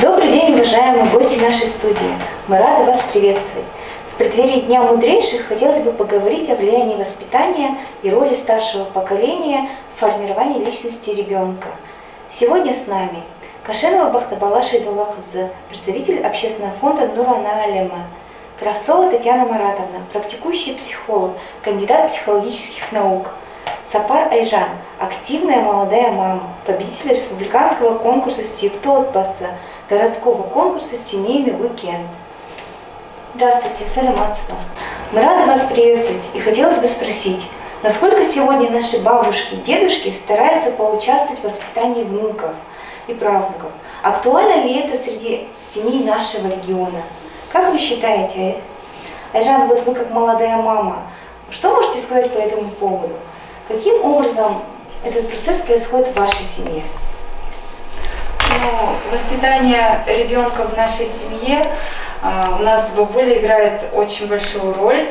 Добрый день, уважаемые гости нашей студии. Мы рады вас приветствовать. В преддверии Дня мудрейших хотелось бы поговорить о влиянии воспитания и роли старшего поколения в формировании личности ребенка. Сегодня с нами Кашенова Бахтабала Шейдуллахызы, представитель общественного фонда Нурана Алема, Кравцова Татьяна Маратовна, практикующий психолог, кандидат психологических наук, Сапар Айжан, активная молодая мама, победитель республиканского конкурса «Сюкто отбасы», городского конкурса «Семейный уикенд». Здравствуйте, саламатсва. Мы рады вас приветствовать и хотелось бы спросить, насколько сегодня наши бабушки и дедушки стараются поучаствовать в воспитании внуков и правнуков? Актуально ли это среди семей нашего региона? Как вы считаете, Айжан, вот вы как молодая мама, что можете сказать по этому поводу? Каким образом этот процесс происходит в вашей семье? Воспитание ребенка в нашей семье у нас бабуля играет очень большую роль.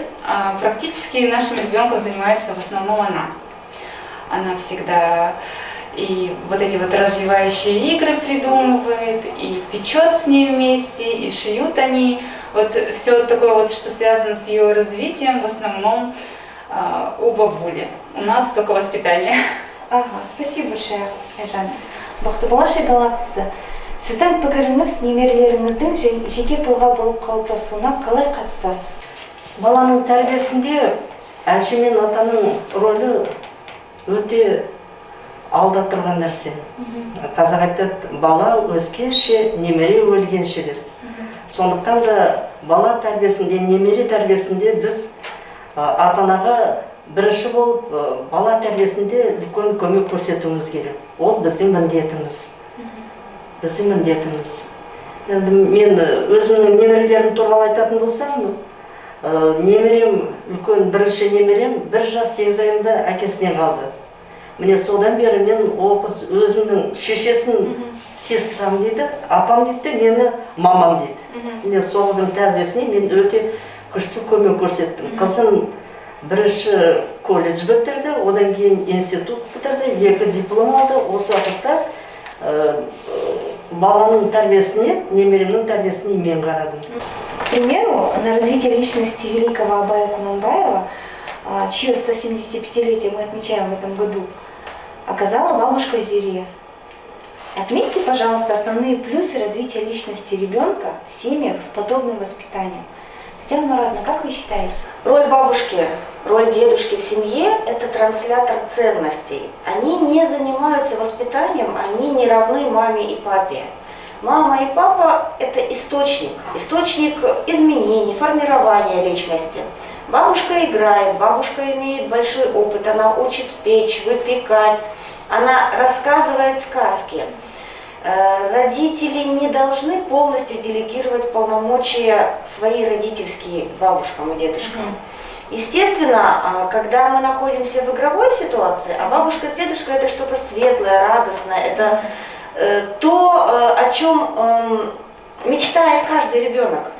Практически нашим ребенком занимается в основном она. Она всегда и вот эти вот развивающие игры придумывает, и печет с ней вместе, и шьют они. Вот все такое вот, что связано с ее развитием, в основном у бабули. У нас только воспитание. Ага, спасибо большое, Айжан. Бақтыбала Шейдуллахызы, сіздің пікіріңіз немерелеріңіздің жеке тұлға болып қалыптасуына қалай қатысасыз? Баланың тәрбиесінде әже мен атаның рөлі өте алда тұрған нәрсе. Қазақ айтады, бала өскенше, немере өлгенше деп. Сондықтан да бала тәрбиесінде, немере тәрбиесінде біз ата-анаға бірінші болып бала тәрбиесінде үлкен көмек көрсетуіміз керек. Ол біздің міндетіміз. Біздің міндетіміз. Енді мен өзімнің немерелерім туралы айтатын болсам, немерем, үлкен бірінші немерем 1 жас 8 айында әкесінен қалды. Міне содан бері мен ол қыз өзімнің шешесін сестрам дейді, апам дейді, мені мамам дейді. Міне сол қыздың тәрбиесіне мен өте күшті көмек көрсеттім. Қызым бірінші колледж бітірді, одан кейін институт бітірді, 2 диплом алды. Осы уақытта баланың тәрбиесіне, немеремнің тәрбиесіне мен қарадым. К примеру, на развитие личности великого Абая Кунанбаева, чье 175-летие мы отмечаем в этом году, оказала бабушка Зирия. Отметьте, пожалуйста, основные плюсы развития личности ребенка в семьях с подобным воспитанием. Татьяна Маратовна, как вы считаете? Роль бабушки, роль дедушки в семье – это транслятор ценностей. Они не занимаются воспитанием, они не равны маме и папе. Мама и папа – это источник изменений, формирования личности. Бабушка играет, бабушка имеет большой опыт, она учит печь, выпекать, она рассказывает сказки. Родители не должны полностью делегировать полномочия свои родительские бабушкам и дедушкам. Естественно, когда мы находимся в игровой ситуации, а бабушка с дедушкой это что-то светлое, радостное, это то, о чем мечтает каждый ребенок.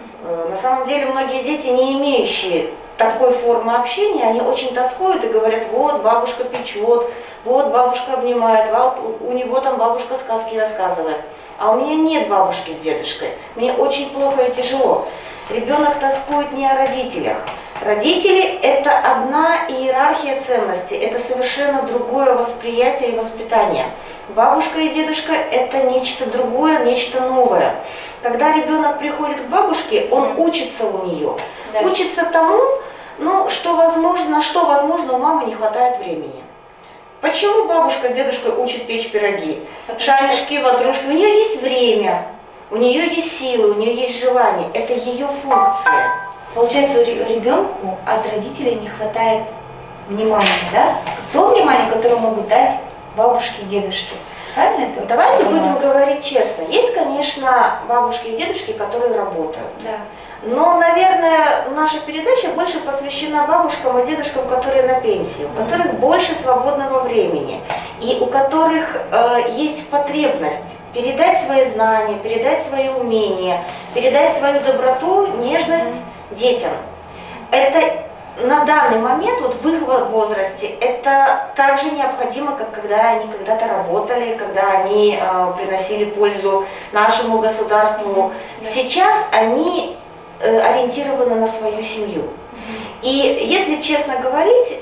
На самом деле многие дети, не имеющие такой формы общения, они очень тоскуют и говорят, вот бабушка печет, вот бабушка обнимает, вот у него там бабушка сказки рассказывает. А у меня нет бабушки с дедушкой, мне очень плохо и тяжело. Ребенок тоскует не о родителях. Родители – это одна иерархия ценностей, это совершенно другое восприятие и воспитание. Бабушка и дедушка – это нечто другое, нечто новое. Когда ребенок приходит к бабушке, он учится у нее, учится тому, что возможно, у мамы не хватает времени. Почему бабушка с дедушкой учат печь пироги, шаришки, ватрушки? У нее есть время, у нее есть силы, у нее есть желание, это ее функция. Получается, ребенку от родителей не хватает внимания, да? То внимание, которое могут дать бабушки и дедушки. Правильно это? Давайте будем говорить честно. Есть, конечно, бабушки и дедушки, которые работают. Да. Но, наверное, наша передача больше посвящена бабушкам и дедушкам, которые на пенсии, у которых больше свободного времени и у которых есть потребность передать свои знания, передать свои умения, передать свою доброту, нежность детям. Это на данный момент, вот в их возрасте, это так же необходимо, как когда они когда-то работали, когда они приносили пользу нашему государству. Сейчас они ориентированы на свою семью. И если честно говорить,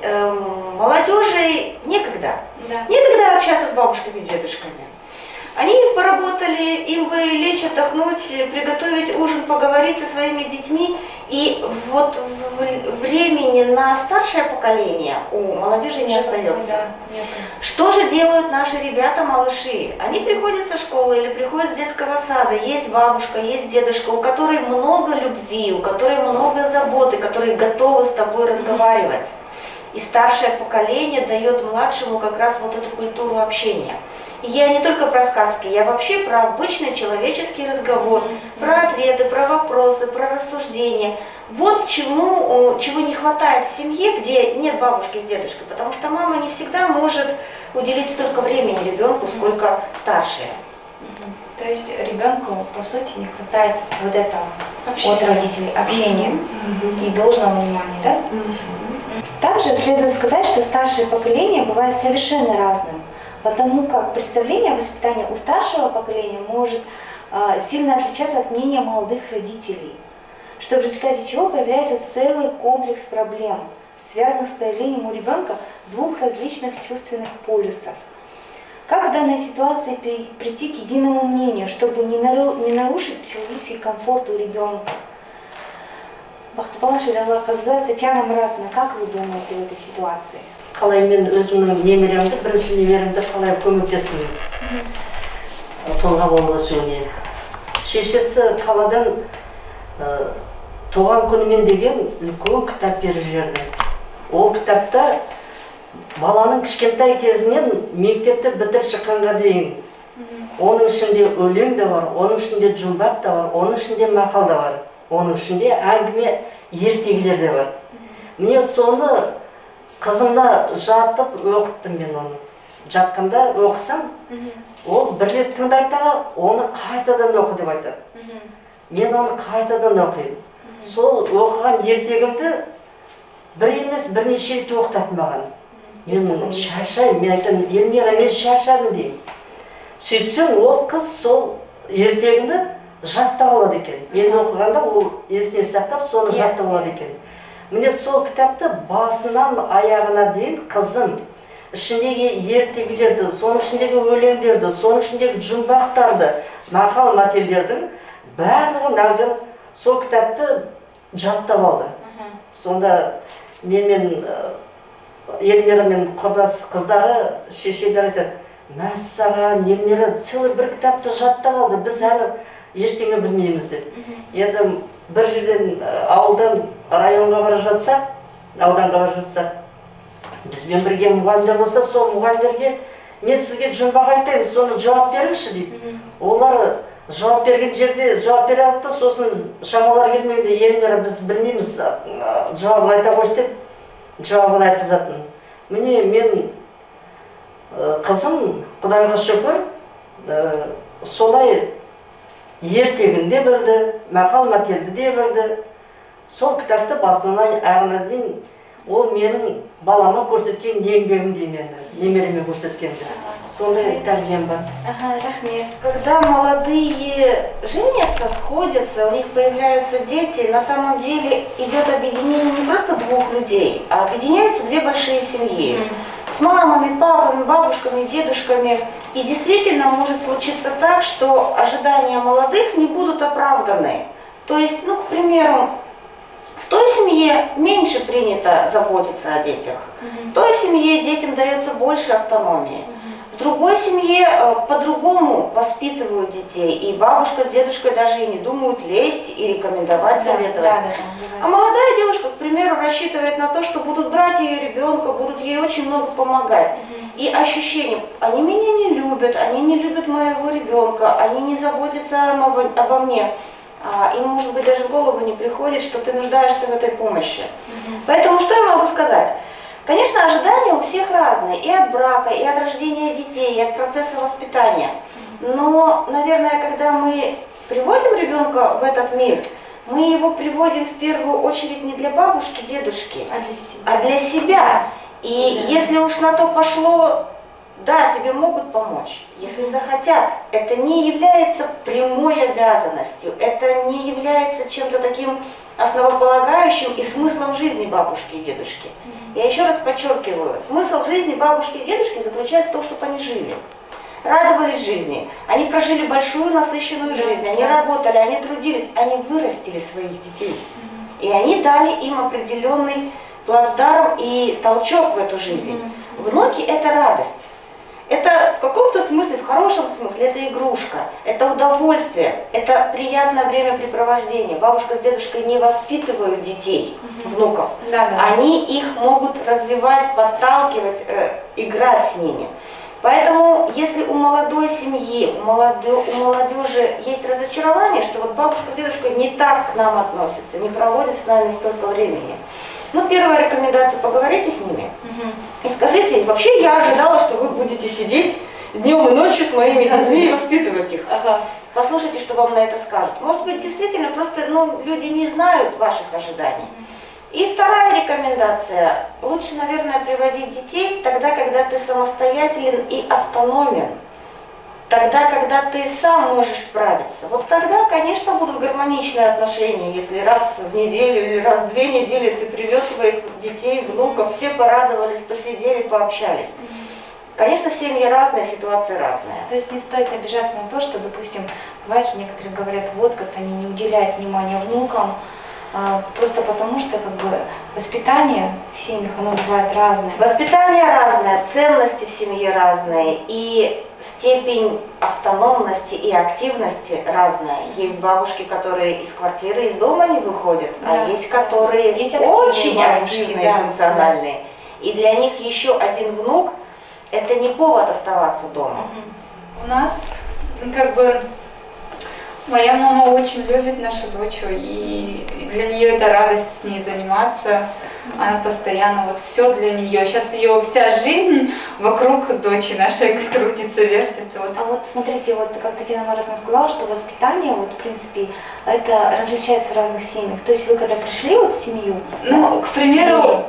молодежи некогда. Некогда общаться с бабушками и дедушками. Они поработали, им бы лечь, отдохнуть, приготовить ужин, поговорить со своими детьми. И вот времени на старшее поколение у молодежи не остается. Что же делают наши ребята, малыши? Они приходят со школы или приходят с детского сада, есть бабушка, есть дедушка, у которой много любви, у которой много заботы, которые готовы с тобой разговаривать. И старшее поколение дает младшему как раз вот эту культуру общения. И я не только про сказки, я вообще про обычный человеческий разговор, про ответы, про вопросы, про рассуждения. Вот чего не хватает в семье, где нет бабушки с дедушкой, потому что мама не всегда может уделить столько времени ребенку, сколько старшие. То есть ребенку, по сути, не хватает вот этого от родителей общения и должного внимания, да? Также следует сказать, что старшее поколение бывает совершенно разным, потому как представление о воспитании у старшего поколения может сильно отличаться от мнения молодых родителей, что в результате чего появляется целый комплекс проблем, связанных с появлением у ребенка двух различных чувственных полюсов. Как в данной ситуации прийти к единому мнению, чтобы не нарушить психологический комфорт у ребенка? Татьяна Маратовна, как вы думаете в этой ситуации? Қалай мен өзімнің немеремді, бірінші немеремді қалай көмектесім тұлға болып өсуіне. Шешесі қаладан туған күнімен деген үлкен кітап беріп жіберді. Ол кітапта баланың кішкентай кезінен мектепті бітіріп шыққанға дейін оның ішінде өлең де бар, оның ішінде жұмбақ та бар, оның ішінде мақал да бар, оның ішінде әңгіме ертегілер де бар. Міне соны қызымда жатып оқыттым мен оны. Жатқанда оқысам, ол бір рет тыңдайтаға оны қайтадан оқы деп айтады. Мен оны қайтадан оқимын. Сол оқыған ертегімді бір емес бірнеше рет оқытатын маған. Мен шаршаймын, мен айтамын, Эльмира, мен шаршадым деймін. Сөйтсем, ол қыз сол ертегімді жаттап алады екен. Мен оқығанда ол есіне сақтап, соны жаттап алады екен. Міне сол кітапты басынан аяғына дейін қызым ішіндегі ертегілерді, соның ішіндегі өлеңдерді, соның ішіндегі жұмбақтарды, мақал мәтелдердің барлығын алған сол кітапты жаттап алды. Сонда мен Эльмира мен құрдас қыздары шешелер айтады, мәссаған, Эльмира целый бір кітапты жаттап алды, біз әлі ештеңе білмейміз деп. Енді бір жерден ауылдан районға бара жатсақ, ауданға бара жатсақ, бізбен бірге мұғалімдер болса, сол мұғалімдерге мен сізге жұмбақ айтайын, соны жауап беріңізші дейді. Олар жауап берген жерде жауап бере алды, сосын шамалар келмегенде, Эльмира, біз білмейміз, жауабын айта қойшы деп, жауабын айтқызатын. Міне мен қызым, Құдайға шүкір, солай ертегінде білді, мақал мәтелді де білді. Сол кітапты басынан аяғына дейін ол менің балама көрсеткен еңбегім деймін, немереме көрсеткенді. Сондай тәрбием бар. Рахмет. Когда молодые женятся, сходятся, у них появляются дети, на самом деле идет объединение не просто двух людей, а объединяются две большие семьи. С мамами, папами, бабушками, дедушками. И действительно может случиться так, что ожидания молодых не будут оправданы. То есть, к примеру, в той семье меньше принято заботиться о детях. В той семье детям дается больше автономии. В другой семье по-другому воспитывают детей. И бабушка с дедушкой даже и не думают лезть и рекомендовать, советовать. А молодая девушка, к примеру, рассчитывает на то, что будут брать ее ребенка, будут ей очень много помогать. И ощущение, они меня не любят, они не любят моего ребенка, они не заботятся обо мне. Им, может быть, даже в голову не приходит, что ты нуждаешься в этой помощи. Поэтому что я могу сказать? Конечно, ожидания у всех разные, и от брака, и от рождения детей, и от процесса воспитания. Но, наверное, когда мы приводим ребенка в этот мир, мы его приводим в первую очередь не для бабушки, дедушки, А для себя? а для себя. И Да. если уж на то пошло, да, тебе могут помочь, если захотят. Это не является прямой обязанностью, это не является чем-то таким основополагающим и смыслом жизни бабушки и дедушки. Я еще раз подчеркиваю, смысл жизни бабушки и дедушки заключается в том, чтобы они жили, радовались жизни, они прожили большую насыщенную жизнь, они работали, они трудились, они вырастили своих детей. И они дали им определенный плацдарм и толчок в эту жизнь. Внуки – это радость. Это в каком-то смысле, в хорошем смысле, это игрушка, это удовольствие, это приятное времяпрепровождение. Бабушка с дедушкой не воспитывают детей, внуков. Они их могут развивать, подталкивать, играть с ними. Поэтому, если у молодой семьи, у молодежи есть разочарование, что вот бабушка с дедушкой не так к нам относятся, не проводят с нами столько времени, ну, первая рекомендация – поговорите с ними и скажите, вообще я ожидала, что вы будете сидеть днем и ночью с моими детьми и воспитывать их. Послушайте, что вам на это скажут. Может быть, действительно, просто люди не знают ваших ожиданий. И вторая рекомендация – лучше, наверное, приводить детей тогда, когда ты самостоятелен и автономен. Тогда, когда ты сам можешь справиться. Вот тогда, конечно, будут гармоничные отношения, если раз в неделю или раз в 2 недели ты привез своих детей, внуков, все порадовались, посидели, пообщались. Конечно, семьи разные, ситуации разные. То есть не стоит обижаться на то, что, допустим, бывает же, некоторые говорят, вот как они не уделяют внимания внукам, просто потому что воспитание в семьях, оно бывает разное. Воспитание разное, ценности в семье разные, и степень автономности и активности разная. Есть бабушки, которые из квартиры, из дома не выходят, а есть которые очень активные, функциональные. И для них еще один внук – это не повод оставаться дома. У нас моя мама очень любит нашу дочь, и для нее это радость с ней заниматься. Она постоянно, все для нее. Сейчас ее вся жизнь вокруг дочери нашей крутится, вертится. А вот смотрите, как Татьяна Маратовна сказала, что воспитание, в принципе, это различается в разных семьях. То есть вы когда пришли в семью? К примеру,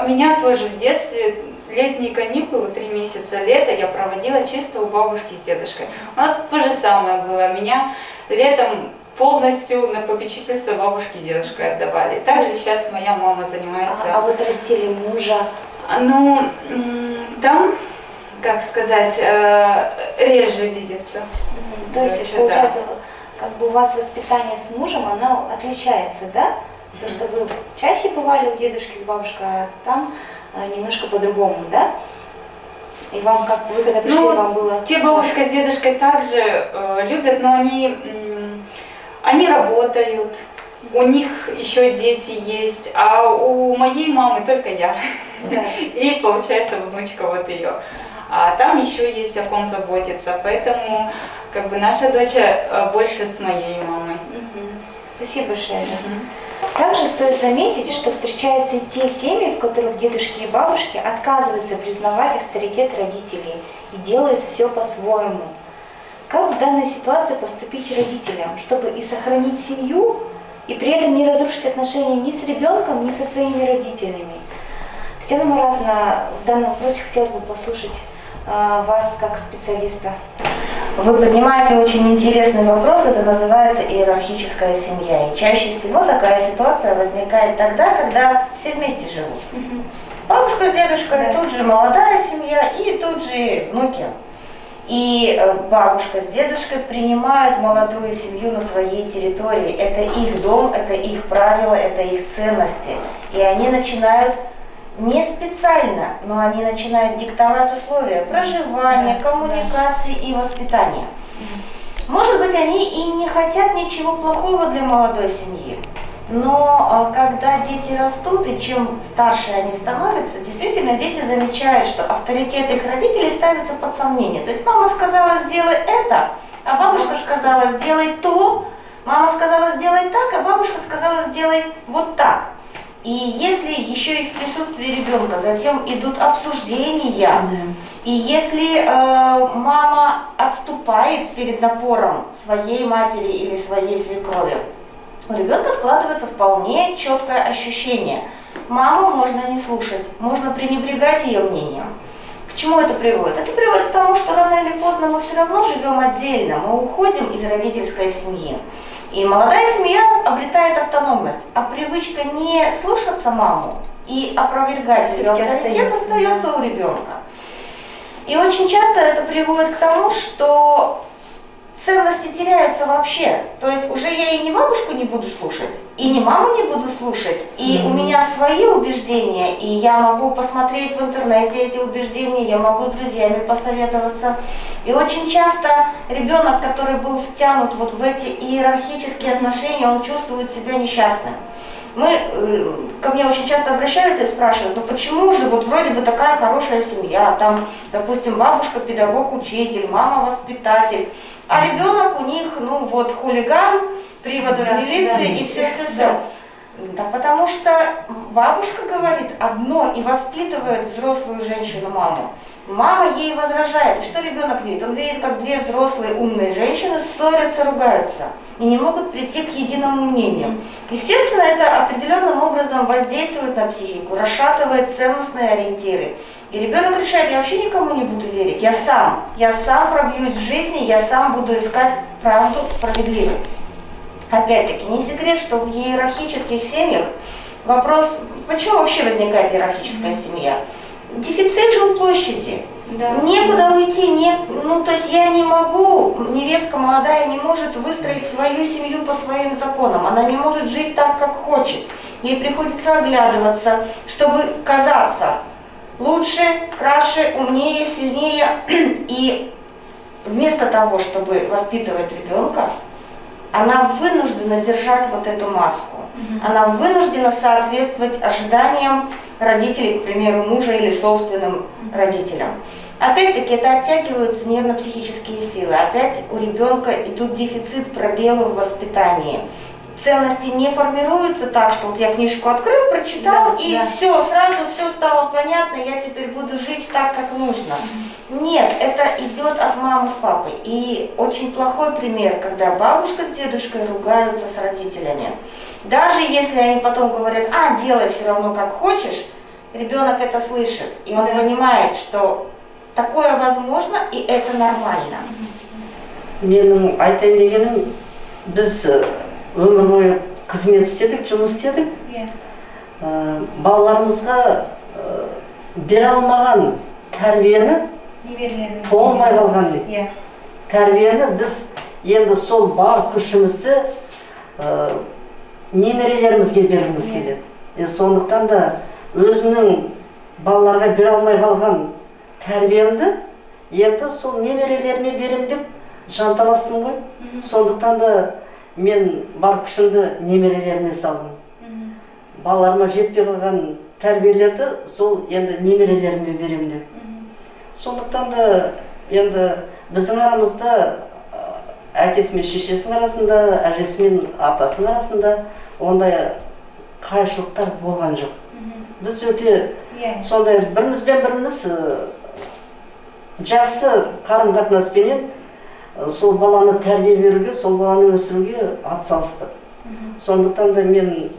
меня тоже в детстве, летние каникулы, 3 месяца лета я проводила чисто у бабушки с дедушкой. У нас то же самое было. Меня летом полностью на попечительство бабушки и дедушки отдавали. Также сейчас моя мама занимается. А вот родители мужа? Там, как сказать, реже видится. То есть, получается, у вас воспитание с мужем, оно отличается, да? То, что вы чаще бывали у дедушки с бабушкой, а там немножко по-другому, да? И вам, вы когда пришли, вам было... Те бабушка с дедушкой также любят, но они работают, у них еще дети есть, а у моей мамы только я. Да. И получается внучка ее. А там еще есть о ком заботиться, поэтому наша дочь больше с моей мамой. Спасибо большое. Также стоит заметить, что встречаются и те семьи, в которых дедушки и бабушки отказываются признавать авторитет родителей и делают все по-своему. Как в данной ситуации поступить родителям, чтобы и сохранить семью, и при этом не разрушить отношения ни с ребенком, ни со своими родителями? Татьяна Маратовна, в данном вопросе хотелось бы послушать вас как специалиста. Вы поднимаете очень интересный вопрос, это называется иерархическая семья. И чаще всего такая ситуация возникает тогда, когда все вместе живут. Бабушка с дедушкой, тут же молодая семья и тут же внуки. И бабушка с дедушкой принимают молодую семью на своей территории. Это их дом, это их правила, это их ценности. И они начинают не специально, но они начинают диктовать условия проживания, коммуникации и воспитания. Может быть, они и не хотят ничего плохого для молодой семьи, но когда дети растут и чем старше они становятся, действительно дети замечают, что авторитет их родителей ставится под сомнение. То есть мама сказала сделай это, а бабушка сказала сделай то, мама сказала сделай так, а бабушка сказала сделай вот так. И если еще и в присутствии ребенка затем идут обсуждения, и если мама отступает перед напором своей матери или своей свекрови, у ребенка складывается вполне четкое ощущение. Маму можно не слушать, можно пренебрегать ее мнением. К чему это приводит? Это приводит к тому, что рано или поздно мы все равно живем отдельно, мы уходим из родительской семьи. И молодая семья обретает автономность, а привычка не слушаться маму и опровергать ее авторитет остается у ребенка. И очень часто это приводит к тому, что ценности теряются вообще. То есть уже я и не бабушку не буду слушать, и не маму не буду слушать, и у меня свои убеждения, и я могу посмотреть в интернете эти убеждения, я могу с друзьями посоветоваться. И очень часто ребенок, который был втянут вот в эти иерархические отношения, он чувствует себя несчастным. Ко мне очень часто обращаются и спрашивают, ну почему же вот вроде бы такая хорошая семья, там, допустим, бабушка педагог-учитель, мама воспитатель, а ребенок у них, ну вот, хулиган, приводы в милиции и все-все-все. Да, потому что бабушка говорит одно и воспитывает взрослую женщину-маму. Мама ей возражает. И что ребенок видит? Он видит, как две взрослые умные женщины ссорятся, ругаются и не могут прийти к единому мнению. Естественно, это определенным образом воздействует на психику, расшатывает ценностные ориентиры. И ребенок решает, я вообще никому не буду верить, я сам пробьюсь в жизни, я сам буду искать правду, справедливость. Опять-таки, не секрет, что в иерархических семьях вопрос, почему вообще возникает иерархическая семья? Дефицит жилплощади. Да. Некуда уйти, то есть я не могу, невестка молодая не может выстроить свою семью по своим законам, она не может жить так, как хочет. Ей приходится оглядываться, чтобы казаться лучше, краше, умнее, сильнее. И вместо того, чтобы воспитывать ребенка, она вынуждена держать вот эту маску. Она вынуждена соответствовать ожиданиям родителей, к примеру, мужа или собственным родителям. Опять-таки это оттягиваются нервно-психические силы. Опять у ребенка идут дефицит, пробелы в воспитании. Ценности не формируются так, что вот я книжку открыл, прочитал, все, сразу все стало понятно, я теперь буду жить так, как нужно. Нет, это идет от мамы с папой. И очень плохой пример, когда бабушка с дедушкой ругаются с родителями. Даже если они потом говорят, делай все равно как хочешь, ребенок это слышит, и он понимает, что такое возможно, и это нормально. Менің айтайын дегенім, біз өмір бойы қызмет істедік, жұмыс істедік. Балаларымызға бере алмаған тәрбиені, толмай қалған тәрбиені біз енді сол бар күшімізді немерелерімізге бергіміз келеді. Сондықтан да өзімнің балаларға бере алмай қалған тәрбиемді енді сол немерелеріме берем деп жанталасым ғой. Сондықтан да мен бар күшімді немерелеріме салдым. Балаларыма жетпей қалған тәрбиелерді сол енді немерелеріме берем деп. Сондықтан да енді біздің арамызда әкесі мен шешесінің арасында, әжесі мен атасының арасында ондай қайшылықтар болған жоқ. Біз өте сондай бірімізбен біріміз жақсы қарым-қатынаспенен сол баланы тәрбие беруге, сол баланы өсіруге атсалыстық. Сондықтан да мен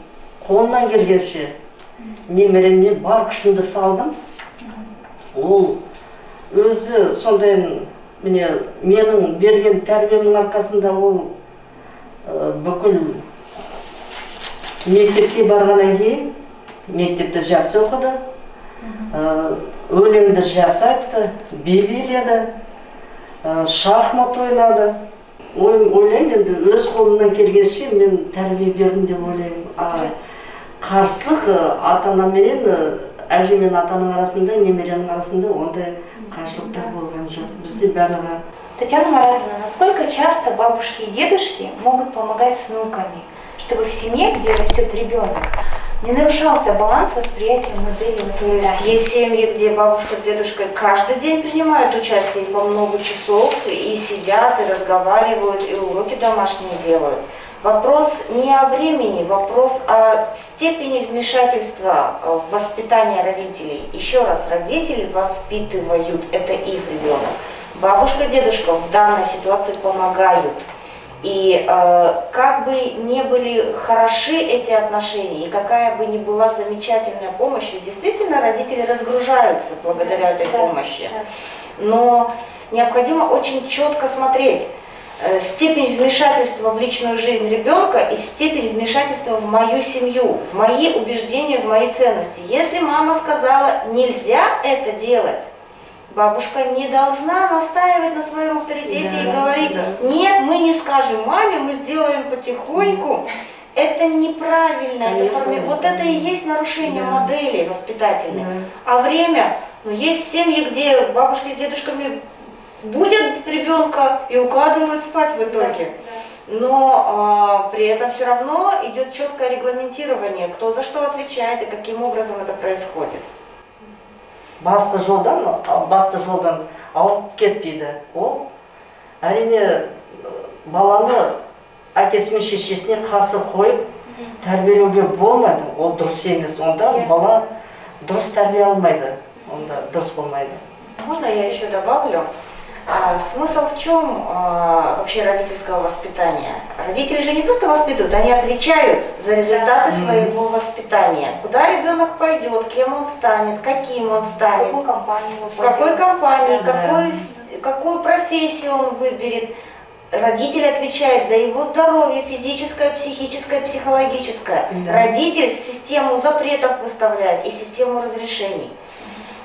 қолымнан келгенше немеремне бар күшімді салдым. Ол өзі сондай менің берген тәрбиемнің арқасында ол бүкіл мектепке барғаннан кейін мектепті жақсы оқыды, өлеңді жақсы айтты, би биледі, шахмат ойнады. Ойлаймын енді өз қолымнан келгенше мен тәрбие бердім деп ойлаймын. Қарсылық ата-анаменен, әже мен атаның арасында, немеренің арасында ондай қарсылықтар болған жоқ. Бізде барлығы. Татьяна Маратовна, насколько часто бабушки и дедушки могут помогать с внуками, чтобы в семье, где растет ребенок, не нарушался баланс восприятия модели воспитания? Есть семьи, где бабушка с дедушкой каждый день принимают участие по много часов, и сидят, и разговаривают, и уроки домашние делают. Вопрос не о времени, вопрос о степени вмешательства в воспитание родителей. Еще раз, родители воспитывают, это их ребенок. Бабушка, дедушка в данной ситуации помогают. И как бы не были хороши эти отношения, и какая бы ни была замечательная помощь, ведь действительно родители разгружаются благодаря этой помощи. Но необходимо очень четко смотреть степень вмешательства в личную жизнь ребенка и степень вмешательства в мою семью, в мои убеждения, в мои ценности. Если мама сказала, нельзя это делать, бабушка не должна настаивать на своем авторитете и говорить, нет, мы не скажем маме, мы сделаем потихоньку. Это неправильно, вот это и есть нарушение модели воспитательной. А время, есть семьи, где бабушки с дедушками будут ребенка и укладывают спать в итоге. Но при этом все равно идет четкое регламентирование, кто за что отвечает и каким образом это происходит. Басты жолдан ауып кетпейді. Ол әрине баланы әкесі мен шешесіне қарсы қойып тәрбиелеуге болмайды. Ол дұрыс емес. Онда бала дұрыс тәрбие алмайды. Онда дұрыс болмайды. Можно я еще добавлю? Смысл в чем вообще родительского воспитания? Родители же не просто воспитывают, они отвечают за результаты своего воспитания. Куда ребенок пойдет, кем он станет, каким он станет, в какой компании, какую профессию он выберет. Родитель отвечает за его здоровье, физическое, психическое, психологическое. Родитель систему запретов выставляет и систему разрешений.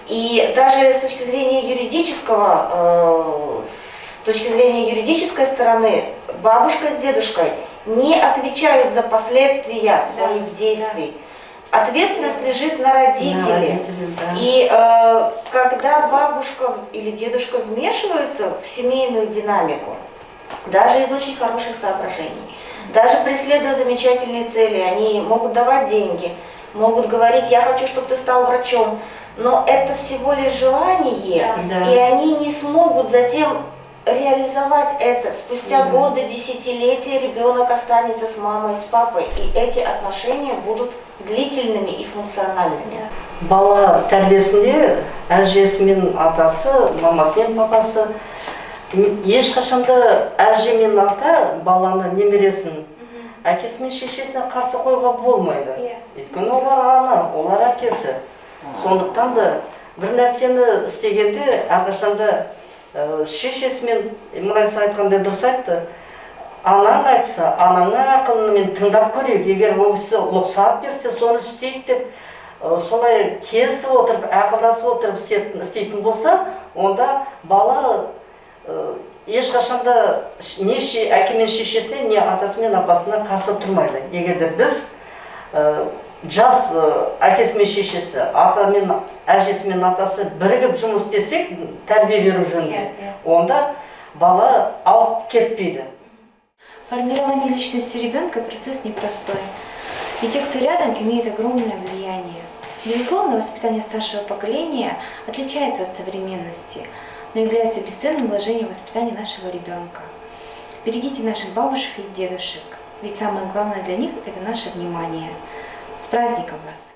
И даже с точки зрения юридической стороны, бабушка с дедушкой не отвечают за последствия своих действий. Ответственность лежит на родителе. И когда бабушка или дедушка вмешиваются в семейную динамику, даже из очень хороших соображений, даже преследуя замечательные цели, они могут давать деньги, могут говорить, я хочу, чтобы ты стал врачом, но это всего лишь желание, и они не смогут затем реализовать это. Спустя годы, десятилетия ребенок останется с мамой, с папой, и эти отношения будут длительными и функциональными. Бала тәрбиесінде әжесі мен атасы, мамасы мен папасы ешқашанда әже мен ата баланы немересін әкесі мен шешесіне қарсы қоюға болмайды. Өйткені олар ана, олар әкесі. Сондықтан да бір нәрсені істегенде әрқашанда шешесімен, Мұрайса айтқандай дұрыс айтты, анаң айтса, анаңның ақылымен тыңдап көрейік. Егер ол кісі лұқсат берсе, соны істейік деп, солай келісіп отырып, ақылдасып отырып істейтін болса, онда бала ешқашанда не әке мен шешесіне, не атасы мен апасына қарсы тұрмайды. Егер де біз жас әкесі мен шешесі, ата мен әжесі мен атасы бірігіп жұмыс істесек, тәрбие беру жөнінде, онда бала ауып кетпейді. Формирование личности ребенка – процесс непростой. И те, кто рядом, имеют огромное влияние. Безусловно, воспитание старшего поколения отличается от современности, но является бесценным вложением в воспитание нашего ребенка. Берегите наших бабушек и дедушек, ведь самое главное для них – это наше внимание. С праздником вас!